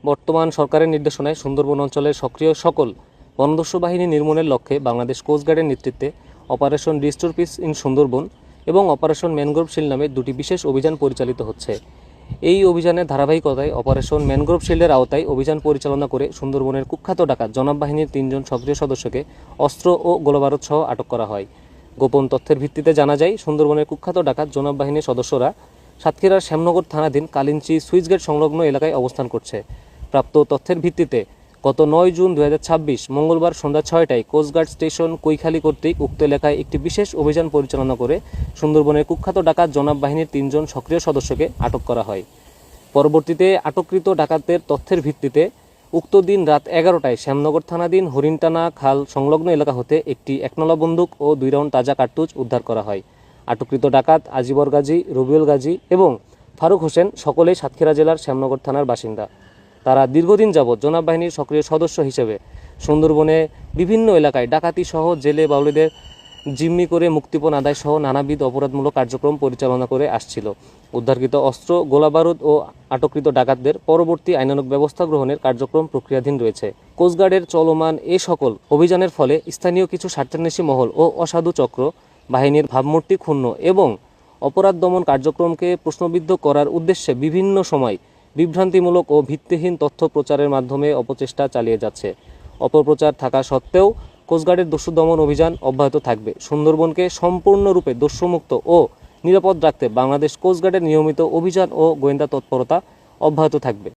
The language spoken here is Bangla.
বর্তমান সরকারের নির্দেশনায় সুন্দরবন অঞ্চলের সক্রিয় সকল বনদস্যু বাহিনী নির্মূলের লক্ষ্যে বাংলাদেশ কোস্টগার্ডের নেতৃত্বে operation restore piece in Sundarban এবং অপারেশন ম্যানগ্রোভ শিল্ড নামে দুটি বিশেষ অভিযান পরিচালিত হচ্ছে। এই অভিযানের ধারাবাহিকতায় অপারেশন ম্যানগ্রোভ শিল্ডের আওতায় অভিযান পরিচালনা করে সুন্দরবনের কুখ্যাত ডাকাত জনাব বাহিনীর 3 জন সক্রিয় সদস্যকে অস্ত্র ও গোলাবারুদ সহ আটক করা হয়। গোপন তথ্যের ভিত্তিতে জানা যায়, সুন্দরবনের কুখ্যাত ডাকাত জনাব বাহিনীর সদস্যরা সাতক্ষীরার শ্যামনগর থানাধীন কালিঞ্চি সুইচগেট সংলগ্ন এলাকায় অবস্থান করছে। প্রাপ্ত তথ্যের ভিত্তিতে গত 9 জুন 2026 মঙ্গলবার সন্ধ্যা 6টায় কোস্টগার্ড স্টেশন কৈখালী কর্তৃক উক্ত এলাকায় একটি বিশেষ অভিযান পরিচালনা করে সুন্দরবনের কুখ্যাত ডাকাত জনাব বাহিনীর 3 জন সক্রিয় সদস্যকে আটক করা হয়। পরবর্তীতে আটককৃত ডাকাতদের তথ্যের ভিত্তিতে উক্ত দিন রাত 11টায় শ্যামনগর থানাধীন হরিণটানা খাল সংলগ্ন এলাকা হতে একটি 1নলা বন্দুক ও 2 রাউন্ড তাজা কার্তুজ উদ্ধার করা হয়। আটককৃত ডাকাত আজিবর গাজী, রবিউল গাজী এবং ফারুক হোসেন সকলেই সাতক্ষীরা জেলার শ্যামনগর থানার বাসিন্দা। তারা দীর্ঘদিন যাবৎ জনাব বাহিনীর সক্রিয় সদস্য হিসেবে সুন্দরবনে বিভিন্ন এলাকায় ডাকাতি সহ জেলে বাউলিদের জিম্মি করে মুক্তিপণ আদায় সহ নানাবিধ অপরাধমূলক কার্যক্রম পরিচালনা করে আসছিল। উদ্ধারকৃত অস্ত্র, গোলাবারুদ ও আটককৃত ডাকাতদের পরবর্তী আইনানুগ ব্যবস্থা গ্রহণের কার্যক্রম প্রক্রিয়াধীন রয়েছে। কোস্টগার্ডের চলমান এ সকল অভিযানের ফলে স্থানীয় কিছু স্বার্থান্বেষী মহল ও অসাধু চক্র বাহিনীর ভাবমূর্তি ক্ষুণ্ণ এবং অপরাধ দমন কার্যক্রমকে প্রশ্নবিদ্ধ করার উদ্দেশ্যে বিভিন্ন সময় বিভ্রান্তিমূলক ও ভিত্তিহীন তথ্য প্রচারের মাধ্যমে অপচেষ্টা চালিয়ে যাচ্ছে। অপপ্রচার থাকা সত্ত্বেও কোস্টগার্ডের দস্যু দমন অভিযান অব্যাহত থাকবে। সুন্দরবনকে সম্পূর্ণরূপে দস্যুমুক্ত ও নিরাপদ রাখতে বাংলাদেশ কোস্টগার্ডের নিয়মিত অভিযান ও গোয়েন্দা তৎপরতা অব্যাহত থাকবে।